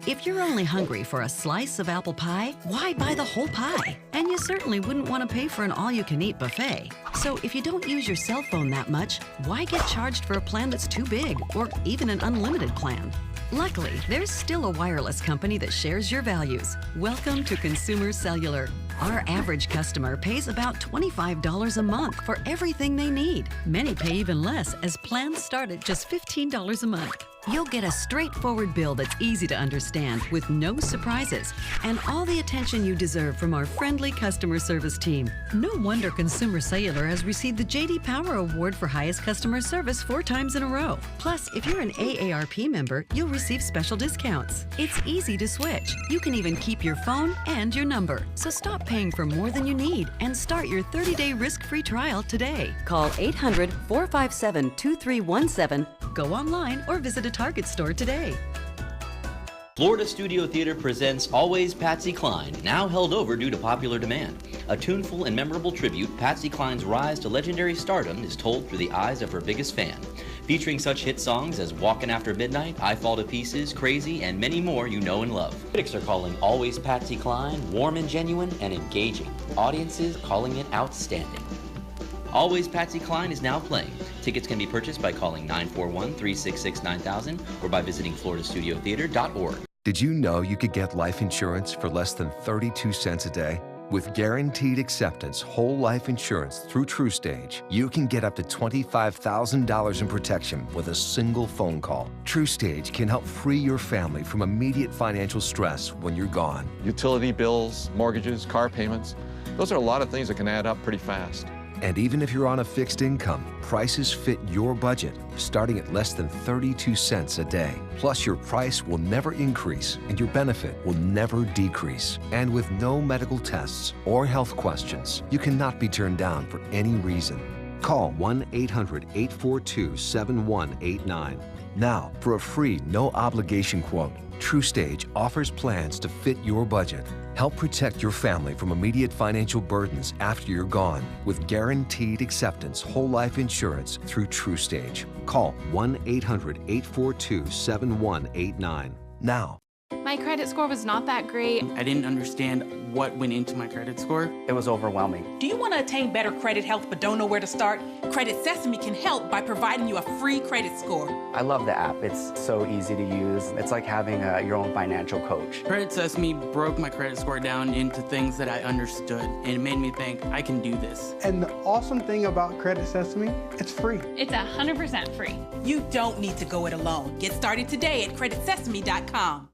If you're only hungry for a slice of apple pie, why buy the whole pie? And you certainly wouldn't want to pay for an all-you-can-eat buffet. So if you don't use your cell phone that much, why get charged for a plan that's too big or even an unlimited plan? Luckily, there's still a wireless company that shares your values. Welcome to Consumer Cellular. Our average customer pays about $25 a month for everything they need. Many pay even less, as plans start at just $15 a month. You'll get a straightforward bill that's easy to understand with no surprises and all the attention you deserve from our friendly customer service team. No wonder Consumer Cellular has received the J.D. Power Award for highest customer service 4 times in a row. Plus, if you're an AARP member, you'll receive special discounts. It's easy to switch. You can even keep your phone and your number. So stop paying for more than you need and start your 30-day risk-free trial today. Call 800-457-2317, go online, or visit a Target store today. Florida Studio Theater presents Always Patsy Cline, now held over due to popular demand. A tuneful and memorable tribute, Patsy Cline's rise to legendary stardom is told through the eyes of her biggest fan. Featuring such hit songs as Walkin' After Midnight, I Fall to Pieces, Crazy, and many more you know and love. Critics are calling Always Patsy Cline warm and genuine and engaging. Audiences calling it outstanding. Always Patsy Cline is now playing. Tickets can be purchased by calling 941-366-9000 or by visiting floridastudiotheater.org. Did you know you could get life insurance for less than 32 cents a day? With guaranteed acceptance whole life insurance through TrueStage, you can get up to $25,000 in protection with a single phone call. TrueStage can help free your family from immediate financial stress when you're gone. Utility bills, mortgages, car payments, those are a lot of things that can add up pretty fast. And even if you're on a fixed income, prices fit your budget, starting at less than 32 cents a day. Plus, your price will never increase and your benefit will never decrease. And with no medical tests or health questions, you cannot be turned down for any reason. Call 1-800-842-7189 now for a free, no-obligation quote. TrueStage offers plans to fit your budget. Help protect your family from immediate financial burdens after you're gone with guaranteed acceptance whole life insurance through TrueStage. Call 1-800-842-7189 now. My credit score was not that great. I didn't understand what went into my credit score. It was overwhelming. Do you want to attain better credit health but don't know where to start? Credit Sesame can help by providing you a free credit score. I love the app. It's so easy to use. It's like having your own financial coach. Credit Sesame broke my credit score down into things that I understood, and it made me think, I can do this. And the awesome thing about Credit Sesame, it's free. It's 100% free. You don't need to go it alone. Get started today at creditsesame.com.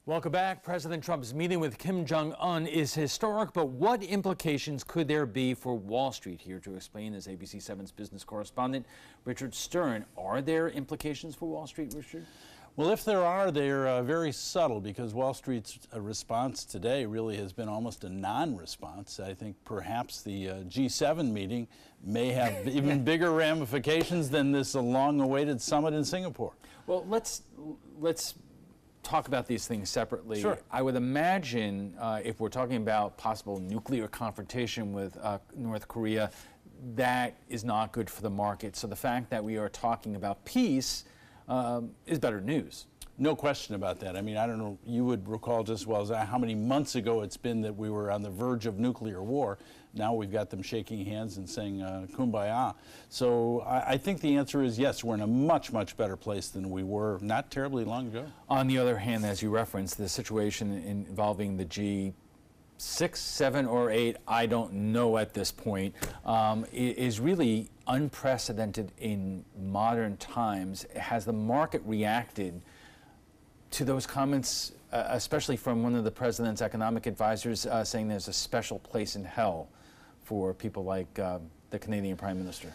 Welcome back. President Trump's meeting with Kim Jong-un is historic, but what implications could there be for Wall Street? Here to explain is ABC7's business correspondent Richard Stern. Are there implications for Wall Street, Richard? Well, if there are, they're very subtle, because Wall Street's response today really has been almost a non-response. I think perhaps the G7 meeting may have even bigger ramifications than this long-awaited summit in Singapore. Well, let's talk about these things separately. Sure. I would imagine if we're talking about possible nuclear confrontation with North Korea, that is not good for the market. So the fact that we are talking about peace is better news. No question about that. I mean, I don't know, you would recall just as well as I how many months ago it's been that we were on the verge of nuclear war. Now we've got them shaking hands and saying kumbaya. So I think the answer is yes, we're in a much, much better place than we were not terribly long ago. On the other hand, as you referenced, the situation involving the G6, 7, or 8, I don't know at this point, is really unprecedented in modern times. Has the market reacted to those comments, especially from one of the president's economic advisors saying there's a special place in hell for people like the Canadian Prime Minister?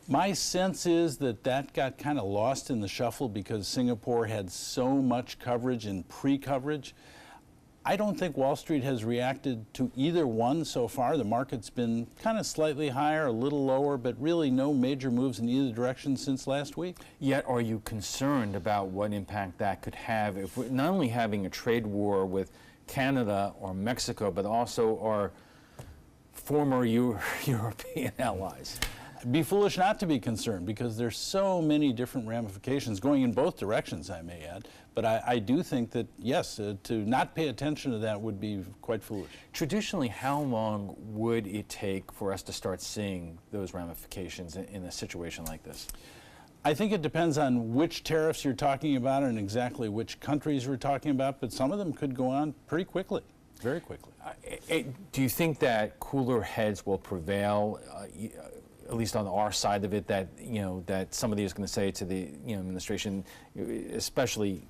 My sense is that that got kind of lost in the shuffle because Singapore had so much coverage and pre-coverage. I don't think Wall Street has reacted to either one so far. The market's been kind of slightly higher, a little lower, but really no major moves in either direction since last week. Yet, are you concerned about what impact that could have if we're not only having a trade war with Canada or Mexico, but also our former European allies? It'd be foolish not to be concerned because there's so many different ramifications going in both directions, I may add. But I do think that, yes, to not pay attention to that would be quite foolish. Traditionally, how long would it take for us to start seeing those ramifications in a situation like this? I think it depends on which tariffs you're talking about and exactly which countries we're talking about, but some of them could go on pretty quickly, very quickly. Do you think that cooler heads will prevail, at least on our side of it, that that somebody is going to say to the administration, especially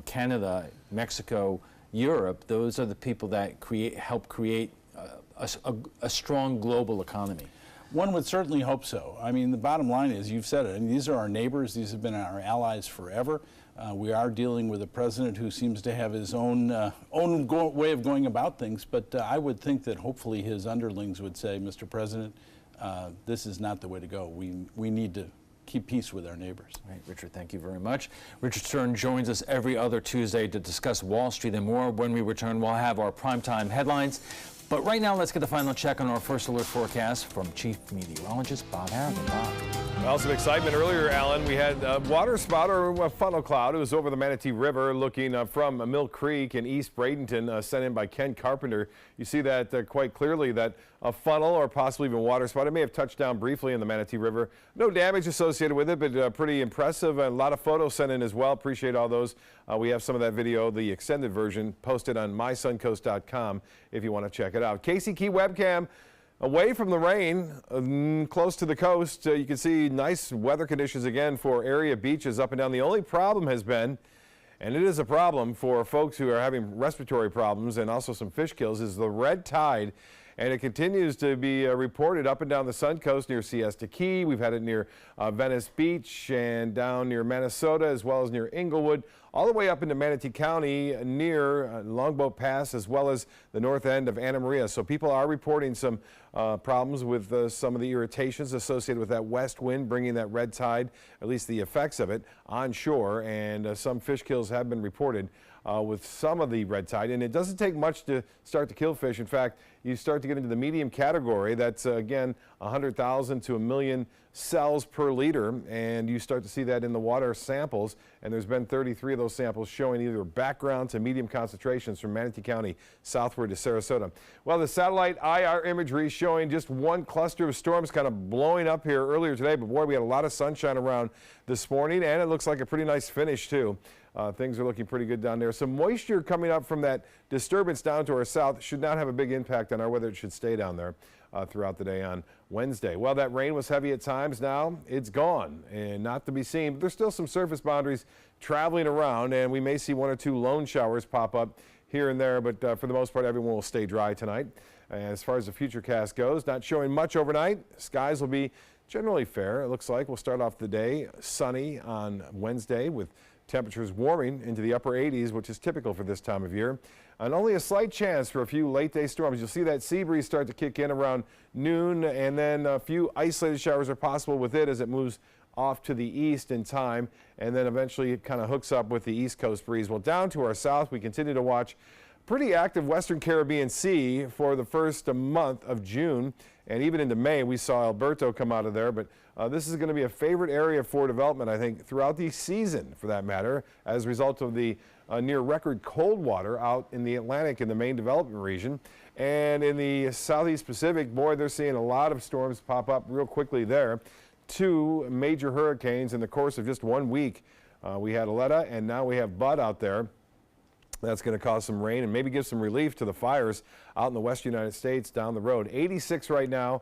Canada, Mexico, Europe, those are the people that help create a strong global economy? One would certainly hope so. I mean, the bottom line is, you've said it, I mean, these are our neighbors, these have been our allies forever. We are dealing with a president who seems to have his own way of going about things, but I would think that hopefully his underlings would say, Mr. President, this is not the way to go. We need to keep peace with our neighbors. Right, Richard, thank you very much. Richard Stern joins us every other Tuesday to discuss Wall Street and more. When we return, we'll have our primetime headlines. But right now, let's get the final check on our first alert forecast from Chief Meteorologist Bob Harrigan. Bob. Well, some excitement earlier, Alan. We had a water spout or a funnel cloud. It was over the Manatee River looking from Mill Creek in East Bradenton, sent in by Ken Carpenter. You see that quite clearly, that a funnel or possibly even water spout. It may have touched down briefly in the Manatee River. No damage associated with it, but pretty impressive. A lot of photos sent in as well. Appreciate all those. We have some of that video, the extended version, posted on mysuncoast.com if you want to check it out. Casey Key webcam. Away from the rain, close to the coast, you can see nice weather conditions again for area beaches up and down. The only problem has been, and it is a problem for folks who are having respiratory problems and also some fish kills, is the red tide. And it continues to be reported up and down the Suncoast near Siesta Key. We've had it near Venice Beach and down near Minnesota, as well as near Inglewood, all the way up into Manatee County near Longboat Pass, as well as the north end of Anna Maria. So people are reporting some problems with some of the irritations associated with that west wind bringing that red tide, at least the effects of it, on shore. And some fish kills have been reported with some of the red tide. And it doesn't take much to start to kill fish. In fact, you start to get into the medium category. That's, again, 100,000 to 1 million cells per liter. And you start to see that in the water samples. And there's been 33 of those samples showing either background to medium concentrations from Manatee County southward to Sarasota. Well, the satellite IR imagery showing just one cluster of storms kind of blowing up here earlier today. But boy, we had a lot of sunshine around this morning. And it looks like a pretty nice finish, too. Things are looking pretty good down there. Some moisture coming up from that disturbance down to our south should not have a big impact on our weather. It should stay down there throughout the day on Wednesday. Well, that rain was heavy at times. Now it's gone and not to be seen. But there's still some surface boundaries traveling around, and we may see 1 or 2 lone showers pop up here and there. But for the most part, everyone will stay dry tonight. As far as the futurecast goes, not showing much overnight. Skies will be generally fair. It looks like we'll start off the day sunny on Wednesday with Temperatures warming into the upper 80s, which is typical for this time of year. And only a slight chance for a few late-day storms. You'll see that sea breeze start to kick in around noon, and then a few isolated showers are possible with it as it moves off to the east in time, and then eventually it kind of hooks up with the east coast breeze. Well, down to our south, we continue to watch pretty active Western Caribbean Sea for the first month of June, and even into May we saw Alberto come out of there, but this is going to be a favorite area for development, I think, throughout the season for that matter, as a result of the near record cold water out in the Atlantic in the main development region. And in the southeast Pacific, boy, they're seeing a lot of storms pop up real quickly there. 2 major hurricanes in the course of just 1 week. We had Aletta and now we have Bud out there. That's going to cause some rain and maybe give some relief to the fires out in the western United States down the road. 86 right now.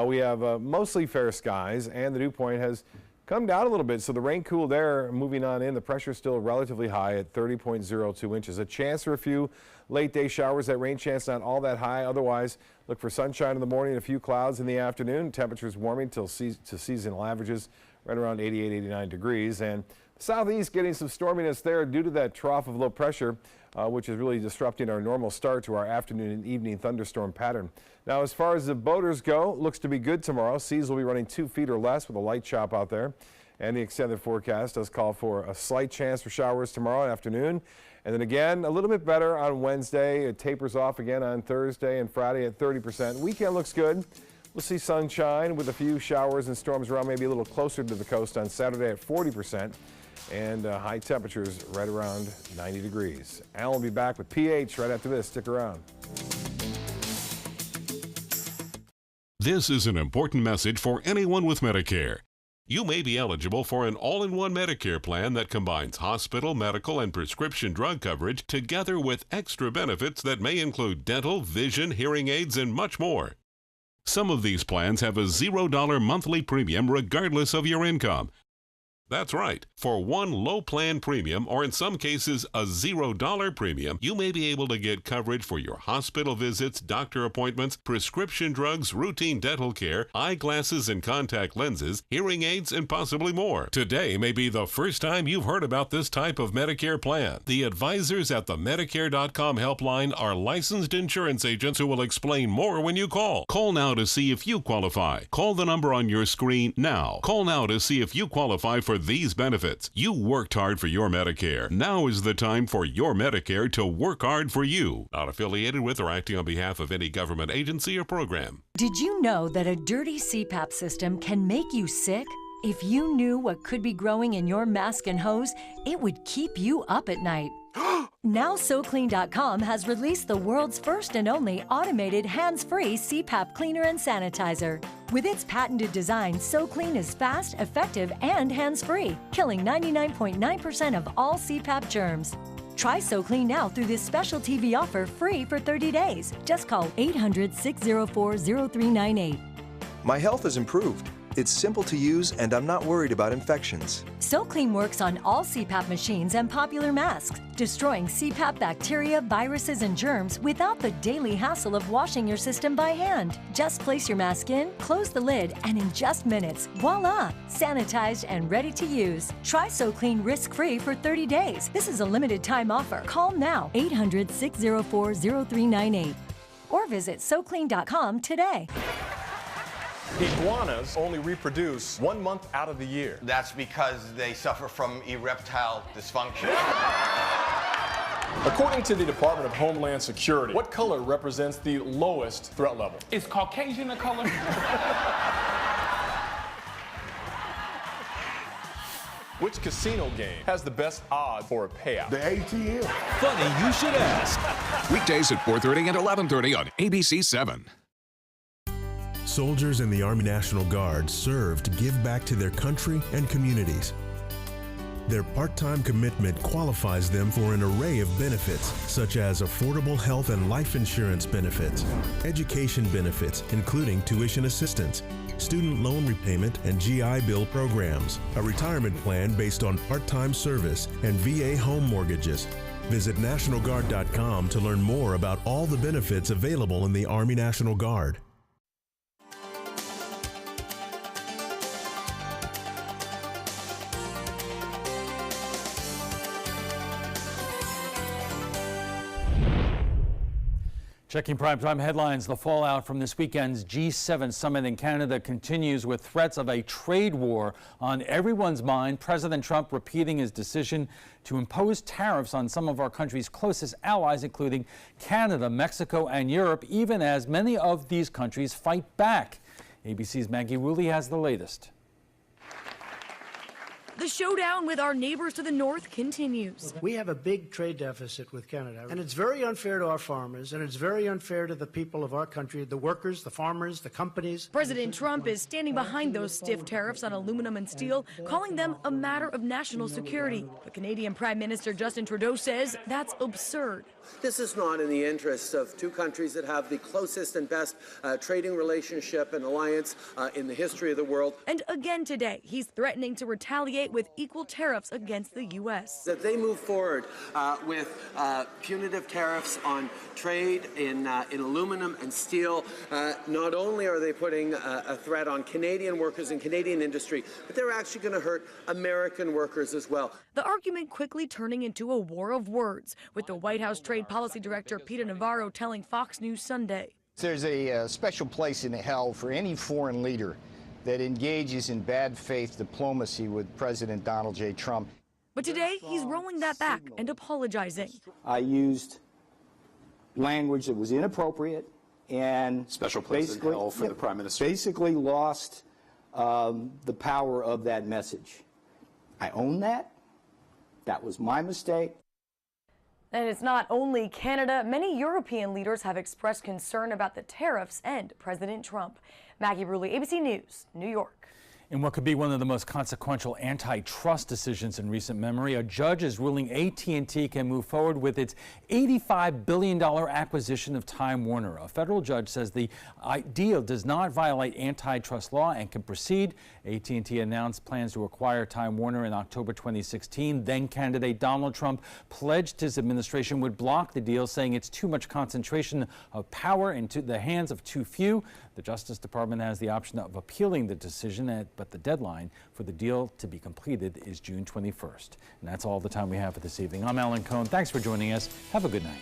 We have mostly fair skies, and the dew point has come down a little bit, so the rain cooled air moving on in. The pressure is still relatively high at 30.02 inches. A chance for a few late day showers. That rain chance not all that high. Otherwise, look for sunshine in the morning and a few clouds in the afternoon. Temperatures warming to seasonal averages right around 88, 89 degrees. And the southeast getting some storminess there due to that trough of low pressure, which is really disrupting our normal start to our afternoon and evening thunderstorm pattern. Now, as far as the boaters go, looks to be good tomorrow. Seas will be running 2 feet or less with a light chop out there. And the extended forecast does call for a slight chance for showers tomorrow afternoon. And then again, a little bit better on Wednesday. It tapers off again on Thursday and Friday at 30%. Weekend looks good. We'll see sunshine with a few showers and storms around, maybe a little closer to the coast on Saturday at 40%. And high temperatures right around 90 degrees. Alan will be back with PH right after this. Stick around. This is an important message for anyone with Medicare. You may be eligible for an all-in-one Medicare plan that combines hospital, medical, and prescription drug coverage together with extra benefits that may include dental, vision, hearing aids, and much more. Some of these plans have a $0 monthly premium regardless of your income. That's right. For one low plan premium, or in some cases a $0 premium, you may be able to get coverage for your hospital visits, doctor appointments, prescription drugs, routine dental care, eyeglasses and contact lenses, hearing aids, and possibly more. Today may be the first time you've heard about this type of Medicare plan. The advisors at the Medicare.com helpline are licensed insurance agents who will explain more when you call. Call now to see if you qualify. Call the number on your screen now. Call now to see if you qualify for these benefits. You worked hard for your Medicare. Now is the time for your Medicare to work hard for you. Not affiliated with or acting on behalf of any government agency or program. Did you know that a dirty CPAP system can make you sick? If you knew what could be growing in your mask and hose, it would keep you up at night. Now SoClean.com has released the world's first and only automated hands-free CPAP cleaner and sanitizer. With its patented design, SoClean is fast, effective, and hands-free, killing 99.9% of all CPAP germs. Try SoClean now through this special TV offer free for 30 days. Just call 800-604-0398. My health has improved. It's simple to use, and I'm not worried about infections. SoClean works on all CPAP machines and popular masks, destroying CPAP bacteria, viruses, and germs without the daily hassle of washing your system by hand. Just place your mask in, close the lid, and in just minutes, voila! Sanitized and ready to use. Try SoClean risk-free for 30 days. This is a limited time offer. Call now, 800-604-0398, or visit SoClean.com today. Iguanas only reproduce 1 month out of the year. That's because they suffer from erectile dysfunction. According to the Department of Homeland Security, what color represents the lowest threat level? Is Caucasian a color? Which casino game has the best odds for a payout? The ATM. Funny you should ask. Weekdays at 4:30 and 11:30 on ABC7. Soldiers in the Army National Guard serve to give back to their country and communities. Their part-time commitment qualifies them for an array of benefits, such as affordable health and life insurance benefits, education benefits, including tuition assistance, student loan repayment and GI Bill programs, a retirement plan based on part-time service, and VA home mortgages. Visit NationalGuard.com to learn more about all the benefits available in the Army National Guard. Checking primetime headlines, the fallout from this weekend's G7 summit in Canada continues with threats of a trade war on everyone's mind. President Trump repeating his decision to impose tariffs on some of our country's closest allies, including Canada, Mexico, and Europe, even as many of these countries fight back. ABC's Maggie Woolley has the latest. The showdown with our neighbors to the north continues. We have a big trade deficit with Canada, and it's very unfair to our farmers, and it's very unfair to the people of our country, the workers, the farmers, the companies. President Trump is standing behind those stiff tariffs on aluminum and steel, calling them a matter of national security. But Canadian Prime Minister Justin Trudeau says that's absurd. This is not in the interests of two countries that have the closest and best trading relationship and alliance in the history of the world. And again today, he's threatening to retaliate with equal tariffs against the U.S. That they move forward with punitive tariffs on trade in aluminum and steel. Not only are they putting a threat on Canadian workers and Canadian industry, but they're actually going to hurt American workers as well. The argument quickly turning into a war of words, with the White House Trade Policy Director Peter Navarro telling Fox News Sunday. There's a special place in hell for any foreign leader that engages in bad faith diplomacy with President Donald J. Trump. But today, he's rolling that back and apologizing. I used language that was inappropriate and special place in hell for the Prime Minister. Basically lost the power of that message. I own that. That was my mistake. And it's not only Canada. Many European leaders have expressed concern about the tariffs and President Trump. Maggie Woolley, ABC News, New York. In what could be one of the most consequential antitrust decisions in recent memory, a judge is ruling AT&T can move forward with its $85 billion acquisition of Time Warner. A federal judge says the deal does not violate antitrust law and can proceed. AT&T announced plans to acquire Time Warner in October 2016. Then candidate Donald Trump pledged his administration would block the deal, saying it's too much concentration of power into the hands of too few. The Justice Department has the option of appealing the decision, but the deadline for the deal to be completed is June 21st. And that's all the time we have for this evening. I'm Alan Cohn. Thanks for joining us. Have a good night.